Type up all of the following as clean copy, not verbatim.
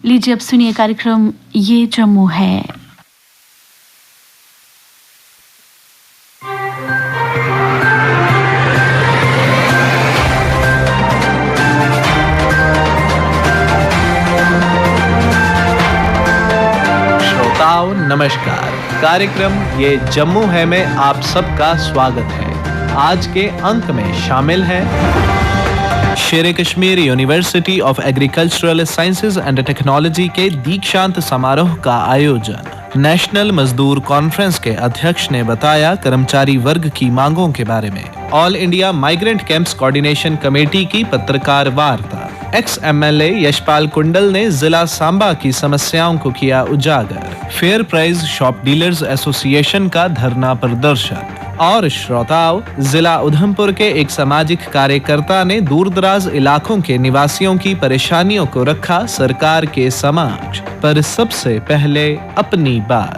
लीजिए अब सुनिए कार्यक्रम ये जम्मू है। श्रोताओं नमस्कार, कार्यक्रम ये जम्मू है में आप सबका स्वागत है। आज के अंक में शामिल है शेर Kashmir university of agricultural sciences and technology के दीक्षांत समारोह का आयोजन। नेशनल मजदूर कॉन्फ्रेंस के अध्यक्ष ने बताया कर्मचारी वर्ग की मांगों के बारे में। All India migrant camps coordination committee की पत्रकार वार्ता। एक्स एमएलए यशपाल कुंडल ने जिला सांबा की समस्याओं को किया उजागर। Fair price shop dealers association का धरना प्रदर्शन। और श्रोताओं, जिला उधमपुर के एक सामाजिक कार्यकर्ता ने दूरदराज इलाकों के निवासियों की परेशानियों को रखा सरकार के समक्ष। पर सबसे पहले अपनी बात।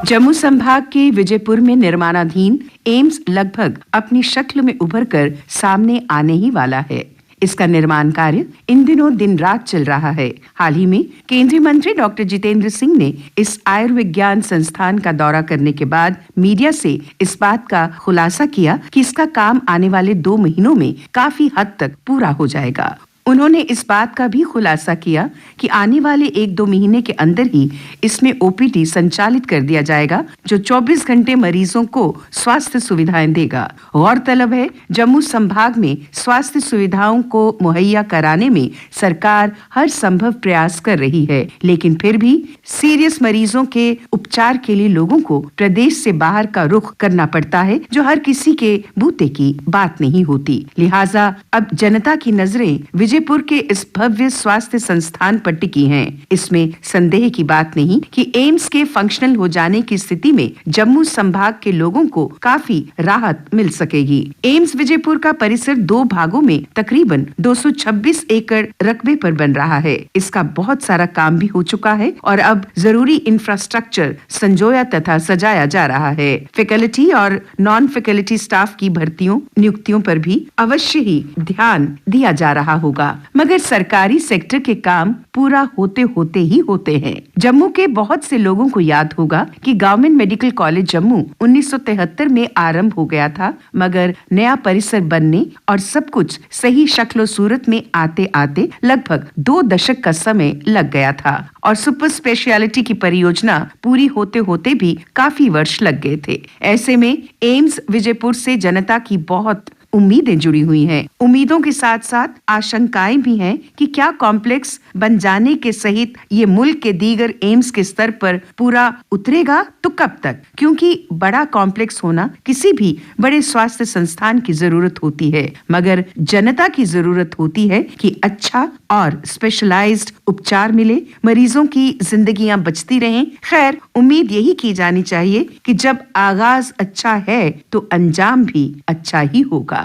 जम्मू संभाग के विजयपुर में निर्माणाधीन एम्स लगभग अपनी शक्ल में उभर कर सामने आने ही वाला है। इसका निर्माण कार्य इन दिनों दिन रात चल रहा है। हाल ही में केंद्रीय मंत्री डॉक्टर जितेंद्र सिंह ने इस आयुर्विज्ञान संस्थान का दौरा करने के बाद मीडिया से इस बात का खुलासा किया कि इसका काम आने वाले 2 महीनों में काफी हद तक पूरा हो जाएगा। उन्होंने इस बात का भी खुलासा किया कि आने वाले 1-2 महीने के अंदर ही इसमें ओपीडी संचालित कर दिया जाएगा, जो 24 घंटे मरीजों को स्वास्थ्य सुविधाएं देगा। गौरतलब है, जम्मू संभाग में स्वास्थ्य सुविधाओं को मुहैया कराने में सरकार हर संभव प्रयास कर रही है, लेकिन फिर भी सीरियस मरीजों के उपचार के लिए लोगों को प्रदेश से बाहर का रुख करना पड़ता है, जो हर किसी के बूते की बात नहीं होती। लिहाजा अब जनता की नजरें विजयपुर के इस भव्य स्वास्थ्य संस्थान पर टिकी हैं। इसमें संदेह की बात नहीं कि एम्स के फंक्शनल हो जाने की स्थिति में जम्मू संभाग के लोगों को काफी राहत मिल सकेगी। एम्स विजयपुर का परिसर 2 भागों में तकरीबन 226 एकड़ रकबे पर बन रहा है। इसका बहुत सारा काम भी हो चुका है और अब जरूरी इंफ्रास्ट्रक्चर संजोया तथा सजाया जा रहा है। फैकल्टी और नॉन फैकल्टी स्टाफ की नियुक्तियों पर भी अवश्य ही ध्यान दिया जा रहा होगा, मगर सरकारी सेक्टर के काम पूरा होते होते ही होते हैं। जम्मू के बहुत से लोगों को याद होगा कि गवर्नमेंट मेडिकल कॉलेज जम्मू 1973 में आरंभ हो गया था, मगर नया परिसर बनने और सब कुछ सही शक्ल सूरत में आते आते लगभग 2 दशक का समय लग गया था और सुपर स्पेशलिटी की परियोजना पूरी होते होते भी काफी वर्ष लग गए थे। ऐसे में एम्स विजयपुर से जनता की बहुत उम्मीदें जुड़ी हुई हैं। उम्मीदों के साथ साथ आशंकाएं भी हैं कि क्या कॉम्प्लेक्स बन जाने के सहित ये मुल्क के दीगर एम्स के स्तर पर पूरा उतरेगा तो कब तक, क्योंकि बड़ा कॉम्प्लेक्स होना किसी भी बड़े स्वास्थ्य संस्थान की जरूरत होती है, मगर जनता की जरूरत होती है कि अच्छा और स्पेशलाइज्ड उपचार मिले, मरीजों की जिंदगियां बचती रहें। खैर, उम्मीद यही की जानी चाहिए कि जब आगाज अच्छा है तो अंजाम भी अच्छा ही होगा।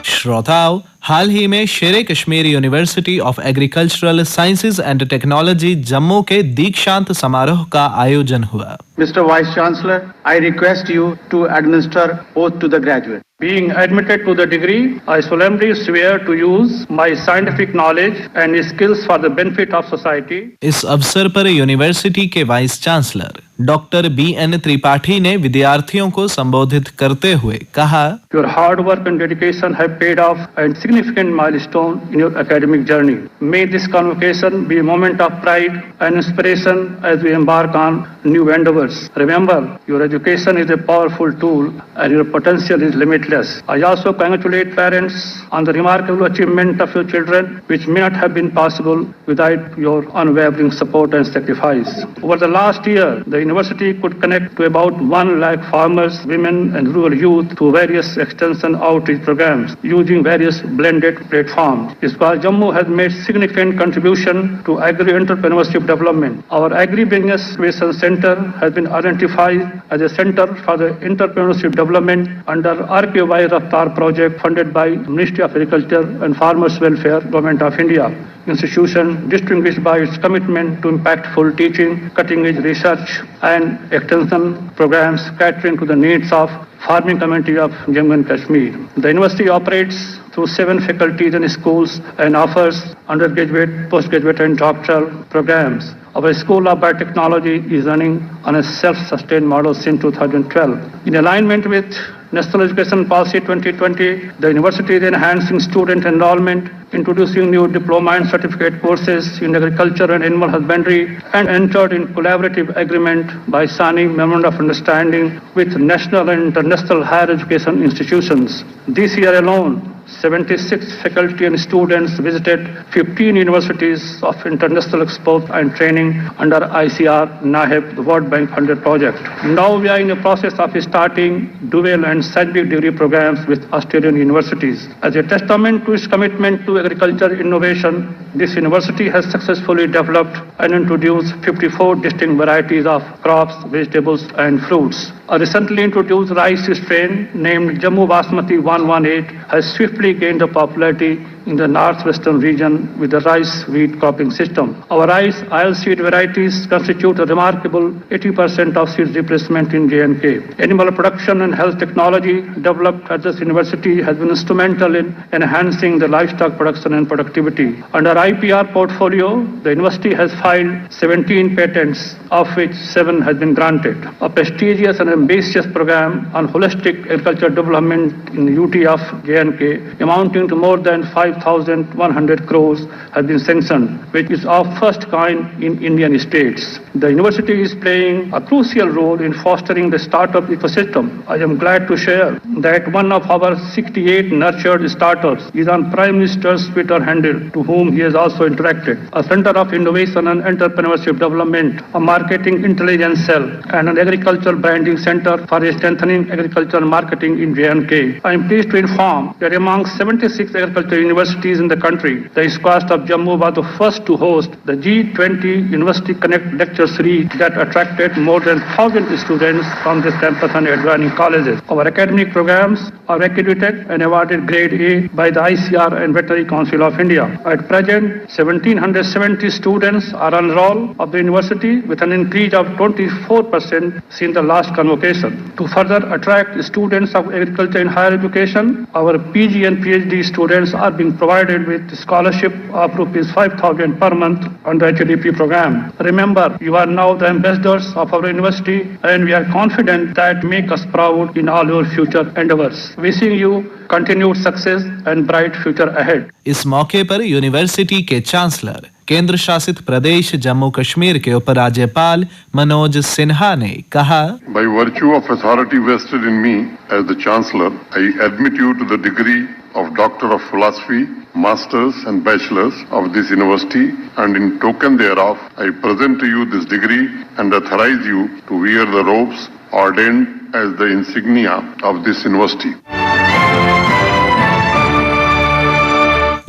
श्रोताओं, हाल ही में शेर Kashmir university of agricultural sciences and technology Jammu के दीक्षांत समारोह का आयोजन हुआ। Mr. Vice Chancellor, I request you to administer oath to the graduate. Being admitted to the degree, I solemnly swear to use my scientific knowledge and skills for the benefit of society. इस अवसर पर university के vice chancellor doctor BN Tripathi ने विद्यार्थियों को संबोधित करते हुए कहा, Your hard work and dedication have paid off and significant milestone in your academic journey. May this convocation be a moment of pride and inspiration as we embark on new endeavors. Remember, your education is a powerful tool and your potential is limitless. I also congratulate parents on the remarkable achievement of your children, which may not have been possible without your unwavering support and sacrifice. Over the last year, the university could connect to about 1 lakh farmers, women and rural youth through various extension outreach programs using various blended platforms. Iswar Jammu has made significant contribution to agri-entrepreneurship development. Our Agri-Business Innovation Center has been identified as a center for the entrepreneurship development under RKY Raftar project funded by Ministry of Agriculture and Farmers Welfare, Government of India. Institution distinguished by its commitment to impactful teaching, cutting-edge research and extension programs catering to the needs of farming community of Jammu and Kashmir. The university operates through 7 faculties and schools and offers undergraduate, postgraduate and doctoral programs. Our School of Biotechnology is running on a self-sustained model since 2012. In alignment with National Education Policy 2020, the university is enhancing student enrollment, introducing new diploma and certificate courses in agriculture and animal husbandry, and entered in collaborative agreement by signing Memorandum of Understanding with national and international higher education institutions. This year alone, 76 faculty and students visited 15 universities of international expo and training under ICR NAHEP, the World Bank funded project. Now we are in the process of starting dual and scientific degree programs with Australian universities. As a testament to its commitment to agriculture innovation, this university has successfully developed and introduced 54 distinct varieties of crops, vegetables and fruits. A recently introduced rice strain named Jammu Basmati 118 has swiftly gained the popularity in the northwestern region with the rice wheat cropping system. Our rice oilseed varieties constitute a remarkable 80% of seed replacement in J&K. Animal production and health technology developed at this university has been instrumental in enhancing the livestock production and productivity. Under IPR portfolio, the university has filed 17 patents, of which 7 has been granted. A prestigious and ambitious program on holistic agriculture development in the UT of J&K, amounting to more than 5,100 crores has been sanctioned, which is of first kind in Indian states. The university is playing a crucial role in fostering the startup ecosystem. I am glad to share that one of our 68 nurtured startups is on Prime Minister's Twitter handle, to whom he has also interacted. A Center of Innovation and Entrepreneurship Development, a Marketing Intelligence Cell, and an Agricultural Branding Center for strengthening agricultural marketing in J&K. I am pleased to inform that among 76 agricultural universities in the country, the ISKCOST of Jammu was the first to host the G20 University Connect Lecture Series that attracted more than 1,000 students from this campus and adjoining colleges. Our academic programs are accredited and awarded Grade A by the ICR and Veterinary Council of India. At present, 1,770 students are enrolled of the university with an increase of 24% since the last convocation. To further attract students of agriculture in higher education, our PG and PhD students are being provided with scholarship of rupees 5,000 per month on the HDP program. Remember, you are now the ambassadors of our university and we are confident that make us proud in all your future endeavors. Wishing you continued success and bright future ahead. इस मौके पर university के chancellor, केंद्र शासित प्रदेश जम्मू कश्मीर के उपराज्यपाल मनोज सिन्हा ने कहा, By virtue of authority vested in me as the Chancellor, I admit you to the degree of Doctor of Philosophy, Masters and Bachelors of this university, and in token thereof, I present to you this degree and authorize you to wear the robes ordained as the insignia of this university.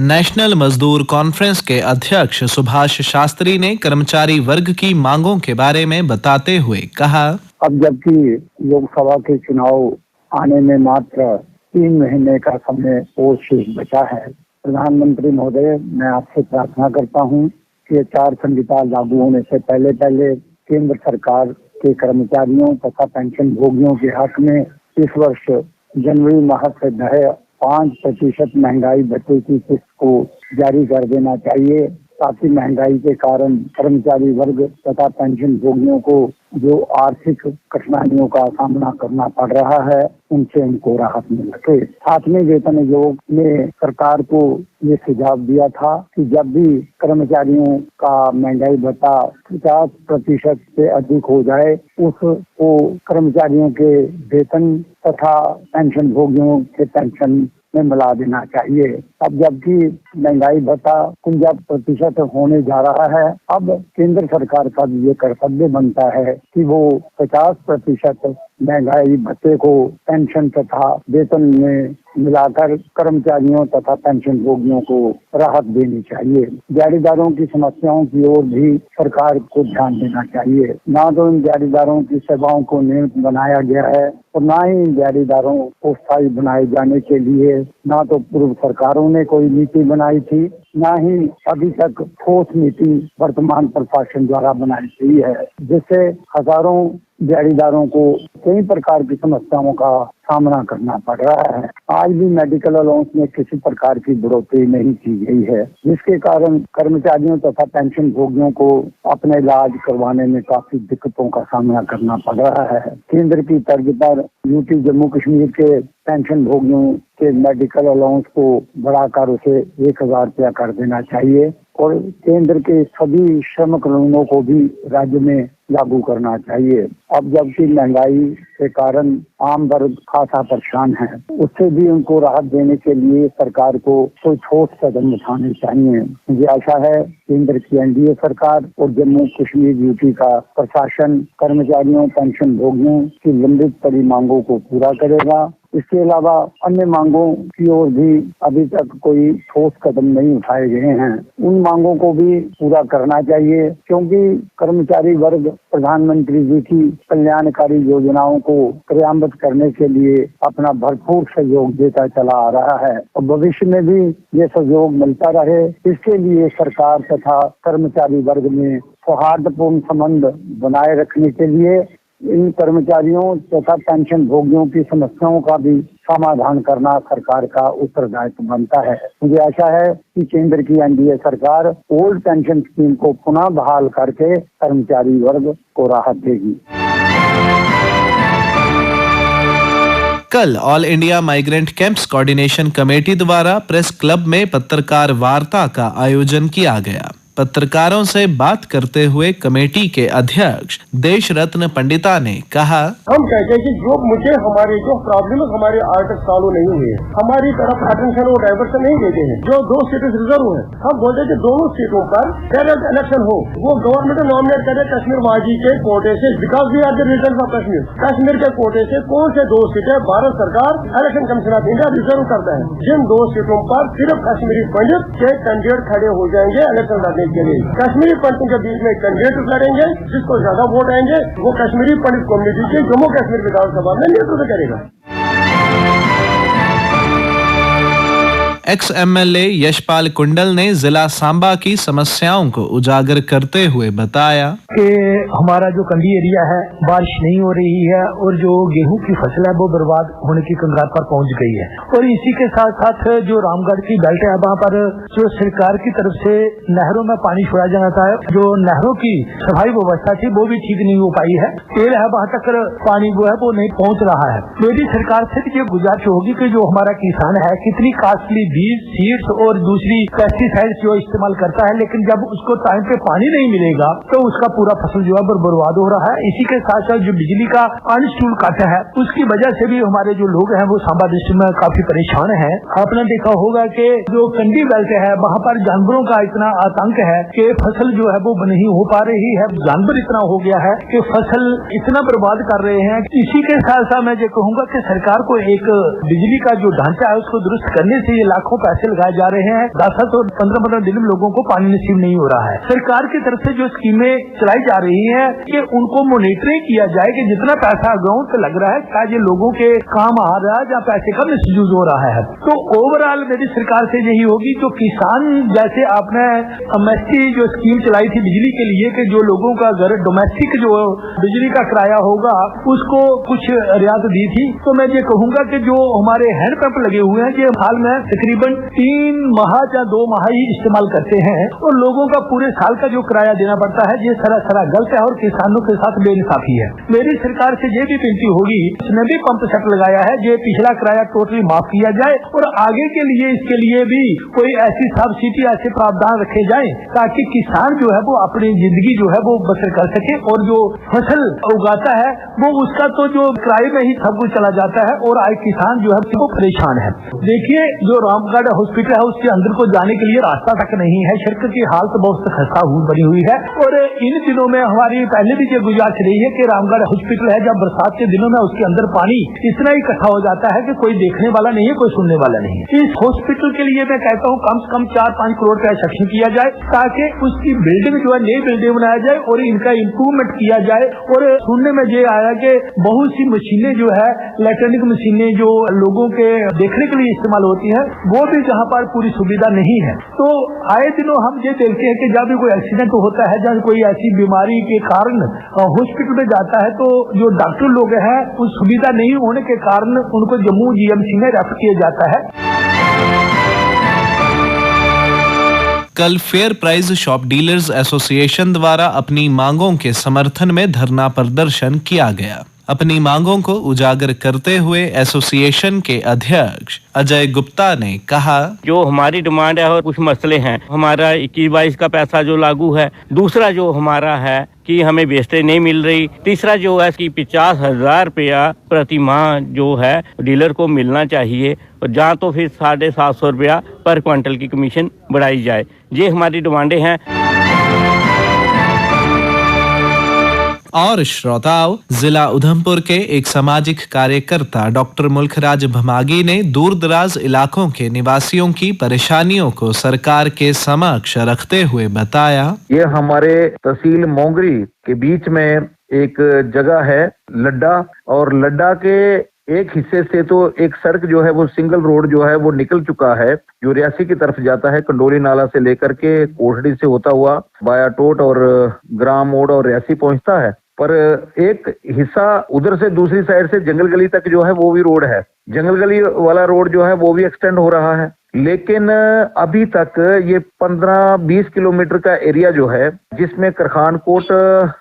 National मजदूर conference के अध्यक्ष सुभाष शास्त्री ने कर्मचारी वर्ग की मांगों के बारे में बताते हुए कहा, अब जबकि लोकसभा के चुनाव आने में मात्र 3 महीने का समय और शेष बचा है, प्रधानमंत्री महोदय, मैं आपसे प्रार्थना करता हूं कि आचार संहिता लागू होने से पहले केंद्र सरकार के कर्मचारियों तथा पेंशन भोगियों के हक में इस वर्ष जनवरी माह से 5% महंगाई भत्ते की किस्त को जारी कर देना चाहिए, ताकि महंगाई के कारण कर्मचारी वर्ग तथा पेंशन भोगियों को जो आर्थिक कठिनाइयों का सामना करना पड़ रहा है उनसे उनको राहत मिल सके। 7वें वेतन आयोग ने सरकार को ये सुझाव दिया था कि जब भी कर्मचारियों का महंगाई भत्ता 50% से अधिक हो जाए, उसको कर्मचारियों के वेतन तथा पेंशन भोगियों के पेंशन में मिला देना चाहिए। अब जबकि महंगाई भत्ता 50% होने जा रहा है, अब केंद्र सरकार का भी ये कर्तव्य बनता है कि वो 50% महंगाई भत्ते को पेंशन तथा वेतन में मिलाकर कर्मचारियों तथा पेंशन भोगियों को राहत देनी चाहिए। दिहाड़ीदारों की समस्याओं की ओर भी सरकार को ध्यान देना चाहिए। ना तो इन दिहाड़ीदारों की सेवाओं को नियमित बनाया गया है और ना ही इन दिहाड़ीदारों को स्थायी बनाए जाने के लिए ना तो पूर्व सरकारों ने कोई नीति बनाई थी, ना ही अभी तक ठोस नीति वर्तमान प्रशासन द्वारा बनाई गई है, जिससे हजारों दिहाड़ीदारों को कई प्रकार की समस्याओं का सामना करना पड़ रहा है। आज भी मेडिकल अलाउंस में किसी प्रकार की बढ़ोतरी नहीं की गई है, जिसके कारण कर्मचारियों तथा पेंशन भोगियों को अपने इलाज करवाने में काफी दिक्कतों का सामना करना पड़ रहा है। केंद्र की तर्ज पर यूपी जम्मू कश्मीर के पेंशन भोगियों के मेडिकल अलाउंस को बढ़ाकर उसे 1000 रुपया कर देना चाहिए और केंद्र के सभी श्रम कानूनों को भी राज्य में लागू करना चाहिए। अब जबकि महंगाई के कारण आम वर्ग खासा परेशान है, उससे भी उनको राहत देने के लिए सरकार को कोई ठोस कदम उठाने चाहिए। मुझे आशा है केंद्र की एनडीए सरकार और जम्मू कश्मीर यूपी का प्रशासन कर्मचारियों पेंशन भोगियों की लंबित पड़ी मांगों को पूरा करेगा। इसके अलावा अन्य मांगों की ओर भी अभी तक कोई ठोस कदम नहीं उठाए गए हैं, उन मांगों को भी पूरा करना चाहिए, क्योंकि कर्मचारी वर्ग प्रधानमंत्री जी की कल्याणकारी योजनाओं को क्रियान्वित करने के लिए अपना भरपूर सहयोग देता चला आ रहा है और भविष्य में भी ये सहयोग मिलता रहे। इसके लिए सरकार तथा कर्मचारी वर्ग में सौहार्दपूर्ण संबंध बनाए रखने के लिए इन कर्मचारियों तथा पेंशन भोगियों की समस्याओं का भी समाधान करना सरकार का उत्तरदायित्व बनता है। मुझे आशा है कि केंद्र की एनडीए सरकार ओल्ड पेंशन स्कीम को पुनः बहाल करके कर्मचारी वर्ग को राहत देगी। कल all India migrant camps coordination committee द्वारा प्रेस क्लब में पत्रकार वार्ता का आयोजन किया गया। पत्रकारों से बात करते हुए कमेटी के अध्यक्ष देश रत्न पंडिता ने कहा, हम कहते हैं कि जो मुझे हमारे जो प्रॉब्लम हमारे आज तक सॉल्व नहीं हुए, हमारी तरफ अटेंशन और डाइवर्सन नहीं देते हैं। जो 2 सीटें रिजर्व है, हम बोलते हैं कि दोनों सीटों पर डायरेक्ट इलेक्शन हो, वो गवर्नमेंट नॉमिनेट करे कश्मीर माजी के कोटे से, because we are the region of Kashmir. Kashmir के कोटे से कौन से 2 सीटें भारत सरकार election commission of India reserve करता है, जिन 2 सीटों पर सिर्फ कश्मीरी पंडित के कैंडिडेट खड़े हो जाएंगे इलेक्शन लड़ने के लिए। कश्मीरी पंडितों के बीच में कैंडिडेट लड़ेंगे, जिसको ज्यादा वोट आएंगे वो कश्मीरी पंडित कम्युनिटी के जम्मू कश्मीर विधानसभा में नेतृत्व करेगा। एक्स एमएलए यशपाल कुंडल ने जिला सांबा की समस्याओं को उजागर करते हुए बताया कि हमारा जो कंडी एरिया है बारिश नहीं हो रही है और जो गेहूं की फसल है वो बर्बाद होने की कगार पर पहुंच गई है। और इसी के साथ साथ जो रामगढ़ की बेल्ट है वहाँ पर जो सरकार की तरफ से नहरों में पानी छोड़ा जाता है, जो नहरों की सफाई व्यवस्था थी वो भी ठीक नहीं हो पाई है। तेल है वहाँ तक पानी वो है वो नहीं पहुँच रहा है। मेरी सरकार से ये गुजारिश होगी कि जो हमारा किसान है कितनी कास्टली बीज सीड्स और दूसरी पेस्टिसाइड्स जो इस्तेमाल करता है, लेकिन जब उसको टाइम पे पानी नहीं मिलेगा तो उसका पूरा फसल जो है बर्बाद हो रहा है। इसी के साथ साथ जो बिजली का अनस्टूल कट है उसकी वजह से भी हमारे जो लोग हैं वो सांबा डिस्ट्रिक्ट में काफी परेशान हैं। आपने देखा होगा कि जो कंडी बेल्ट है वहाँ पर जानवरों का इतना आतंक है कि फसल जो है वो नहीं हो पा रही है, जानवर इतना हो गया है कि फसल इतना बर्बाद कर रहे हैं। इसी के साथ साथ मैं ये कहूँगा कि सरकार को एक बिजली का जो ढांचा है उसको दुरुस्त करने से ये लाखों पैसे लगाए जा रहे हैं। 10 और 15 दिन में लोगों को पानी नसीब नहीं हो रहा है। सरकार की तरफ से जो स्कीमें चलाई जा रही है कि उनको मॉनिटरिंग किया जाए कि जितना पैसा ग्राउंड पे लग रहा है क्या ये लोगों के काम आ रहा है या पैसे का मिसयूज हो रहा है। तो ओवरऑल मेरी सरकार से यही होगी जो किसान, जैसे आपने एमएसटी जो स्कीम चलाई थी बिजली के लिए कि जो लोगों का घर डोमेस्टिक जो बिजली का किराया होगा उसको कुछ रियायत दी थी, तो मैं ये कहूँगा कि जो हमारे हैंडपंप लगे हुए हैं ये हाल में तकरीबन 3 माह या 2 माह ही इस्तेमाल करते हैं और लोगों का पूरे साल का जो किराया देना पड़ता है ये सरासर गलत है और किसानों के साथ बेइंसाफी है। मेरी सरकार से ये भी विनती होगी इसने भी पंप सेट लगाया है ये पिछला किराया टोटली माफ किया जाए और आगे के लिए इसके लिए भी कोई ऐसी सब्सिडी ऐसे प्रावधान रखे जाए ताकि किसान जो है वो अपनी जिंदगी जो है वो बसर कर सके और जो फसल उगाता है वो उसका तो जो किराए में ही सब कुछ चला जाता है और आज किसान जो है वो परेशान है। देखिए जो रामगढ़ हॉस्पिटल है उसके अंदर को जाने के लिए रास्ता तक नहीं है, सड़क की हालत बहुत खस्ता बनी हुई है और इन दिनों में हमारी पहले भी ये गुजारिश रही है कि रामगढ़ हॉस्पिटल है जब बरसात के दिनों में उसके अंदर पानी इतना इकट्ठा हो जाता है कि कोई देखने वाला नहीं है, कोई सुनने वाला नहीं है। इस हॉस्पिटल के लिए मैं कहता हूँ कम से कम 4-5 करोड़ का सेक्शन किया जाए ताकि उसकी बिल्डिंग जो है नई बिल्डिंग बनाया जाए और इनका इम्प्रूवमेंट किया जाए। और सुनने में ये आया कि बहुत सी मशीनें जो है इलेक्ट्रॉनिक मशीनें जो लोगों के देखने के लिए इस्तेमाल होती है वो भी जहाँ पर पूरी सुविधा नहीं है। तो आए दिनों हम ये देखते हैं कि जब भी कोई एक्सीडेंट होता है, जब कोई ऐसी बीमारी के कारण हॉस्पिटल में जाता है, तो जो डॉक्टर लोग हैं उस सुविधा नहीं होने के कारण उनको जम्मू जीएमसी में रेफर किया जाता है। कल fair price shop dealers association द्वारा अपनी मांगों के समर्थन में धरना प्रदर्शन किया गया। अपनी मांगों को उजागर करते हुए एसोसिएशन के अध्यक्ष अजय गुप्ता ने कहा, जो हमारी डिमांड है और कुछ मसले हैं, हमारा 21-22 का पैसा जो लागू है, दूसरा जो हमारा है कि हमें वेस्टेज नहीं मिल रही, तीसरा जो है कि 50,000 रुपया प्रति माह जो है डीलर को मिलना चाहिए, और जहाँ तो फिर 750 रुपया पर क्विंटल की कमीशन बढ़ाई जाए। ये हमारी डिमांडें हैं। और श्रोताओं, जिला उधमपुर के एक सामाजिक कार्यकर्ता डॉक्टर मुल्खराज भमागी ने दूर दराज इलाकों के निवासियों की परेशानियों को सरकार के समक्ष रखते हुए बताया, ये हमारे तहसील मोंगरी के बीच में एक जगह है लड्डा, और लड्डा के एक हिस्से से तो एक सड़क जो है वो सिंगल रोड जो है वो निकल चुका है, जो रियासी की तरफ जाता है, कंडोली नाला से लेकर के कोठड़ी से होता हुआ बाया टोट और ग्राम मोड़ और रियासी पहुंचता है। पर एक हिस्सा उधर से दूसरी साइड से जंगल गली तक जो है वो भी रोड है, जंगल गली वाला रोड जो है वो भी एक्सटेंड हो रहा है। लेकिन अभी तक ये 15-20 किलोमीटर का एरिया जो है, जिसमें करखानकोट,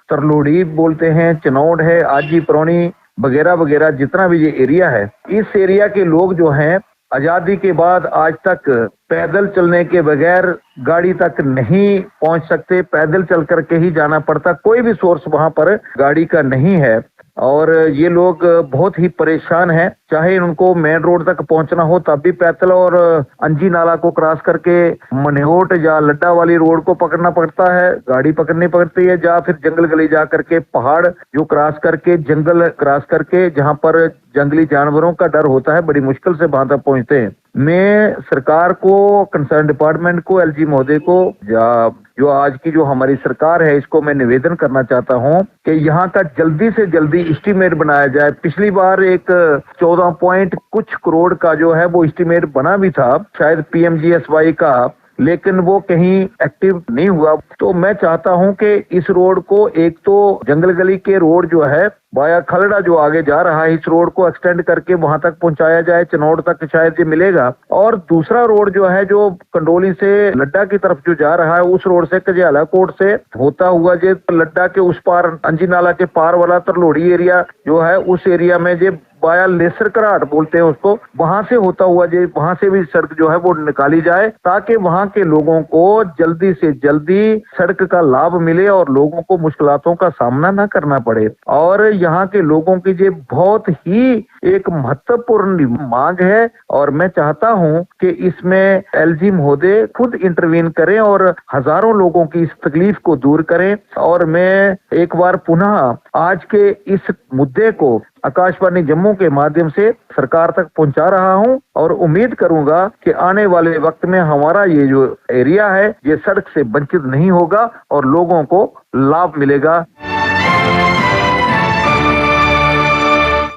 तरलोड़ी बोलते हैं, चनौड है, आजी परौनी वगैरह वगैरह, जितना भी ये एरिया है, इस एरिया के लोग जो हैं आजादी के बाद आज तक पैदल चलने के बगैर गाड़ी तक नहीं पहुंच सकते, पैदल चल करके ही जाना पड़ता, कोई भी सोर्स वहां पर गाड़ी का नहीं है, और ये लोग बहुत ही परेशान हैं। चाहे उनको मेन रोड तक पहुंचना हो तब भी पैदल, और अंजी नाला को क्रॉस करके मनोट या लड्डा वाली रोड को पकड़ना पड़ता है, गाड़ी पकड़नी पड़ती है, या फिर जंगल गली जा करके पहाड़ जो क्रॉस करके, जंगल क्रॉस करके, जहां पर जंगली जानवरों का डर होता है, बड़ी मुश्किल से वहां तक पहुंचते हैं। मैं सरकार को, कंसर्न डिपार्टमेंट को, एलजी महोदय को, या जो आज की जो हमारी सरकार है, इसको मैं निवेदन करना चाहता हूं कि यहाँ का जल्दी से जल्दी एस्टीमेट बनाया जाए। पिछली बार एक 14 पॉइंट कुछ करोड़ का जो है वो एस्टीमेट बना भी था, शायद पीएमजीएसवाई का, लेकिन वो कहीं एक्टिव नहीं हुआ। तो मैं चाहता हूं कि इस रोड को, एक तो जंगल गली के रोड जो है वाया खलड़ा जो आगे जा रहा है, इस रोड को एक्सटेंड करके वहां तक पहुंचाया जाए, चनौड़ तक शायद ये मिलेगा। और दूसरा रोड जो है, जो कंडोली से लड्डा की तरफ जो जा रहा है, उस रोड से कजियाला कोट से होता हुआ जे लड्डा के उस पार, अंजी नाला के पार वाला तरलोड़ी एरिया जो है, उस एरिया में जे वाया लेसर कराट बोलते हैं उसको, वहां से होता हुआ जे वहां से भी सड़क जो है वो निकाली जाए, ताकि वहां के लोगों को जल्दी से जल्दी सड़क का लाभ मिले और लोगों को मुश्किलातों का सामना न करना पड़े। और यहाँ के लोगों की ये बहुत ही एक महत्वपूर्ण मांग है, और मैं चाहता हूँ कि इसमें एलजी महोदय खुद इंटरवीन करें और हजारों लोगों की इस तकलीफ को दूर करें। और मैं एक बार पुनः आज के इस मुद्दे को आकाशवाणी जम्मू के माध्यम से सरकार तक पहुंचा रहा हूं, और उम्मीद करूंगा कि आने वाले वक्त में हमारा ये जो एरिया है ये सड़क से वंचित नहीं होगा और लोगों को लाभ मिलेगा।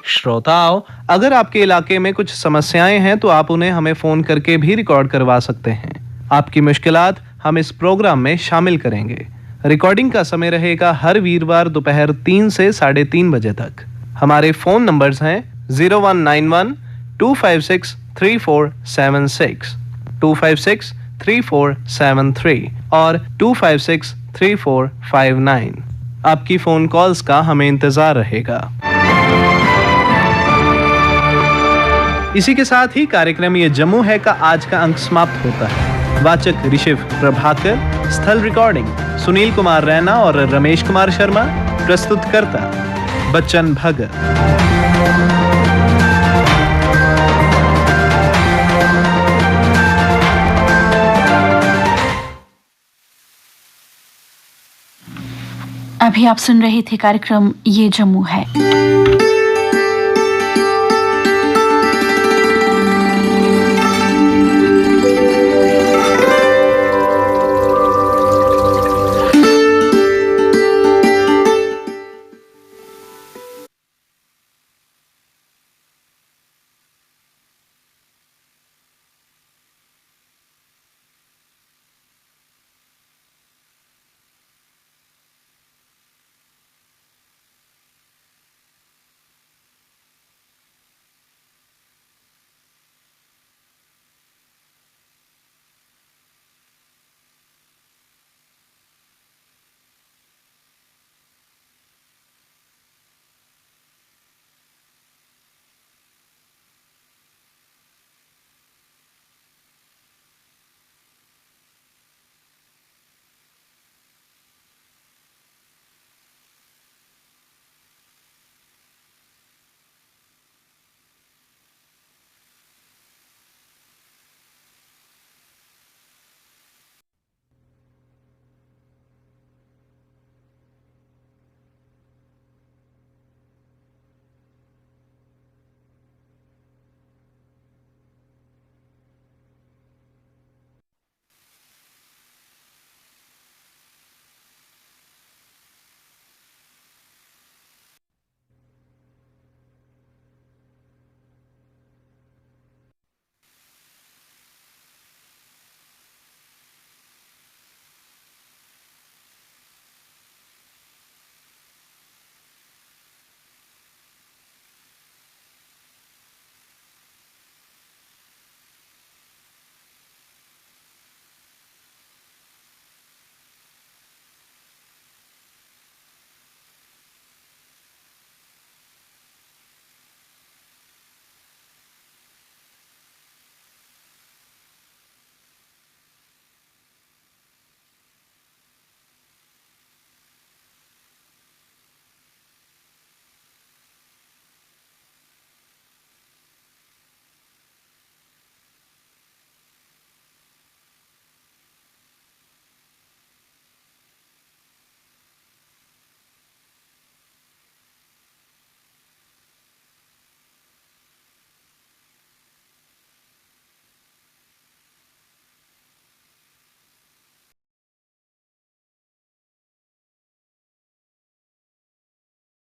श्रोताओं, अगर आपके इलाके में कुछ समस्याएं हैं तो आप उन्हें हमें फोन करके भी रिकॉर्ड करवा सकते हैं। आपकी मुश्किलात हम इस प्रोग्राम में शामिल करेंगे। रिकॉर्डिंग का समय रहेगा हर वीरवार दोपहर 3 से 3:30 बजे तक। हमारे फोन नंबर्स हैं 0191 256 3476, 256 3473 और 256 3459। आपकी फोन कॉल्स का हमें इंतजार रहेगा। इसी के साथ ही कार्यक्रम ये जम्मू है का आज का अंक समाप्त होता है। वाचक ऋषिव प्रभाकर, स्थल रिकॉर्डिंग सुनील कुमार रैना और रमेश कुमार शर्मा, प्रस्तुतकर्ता बच्चन भगत। अभी आप सुन रहे थे कार्यक्रम ये जम्मू है।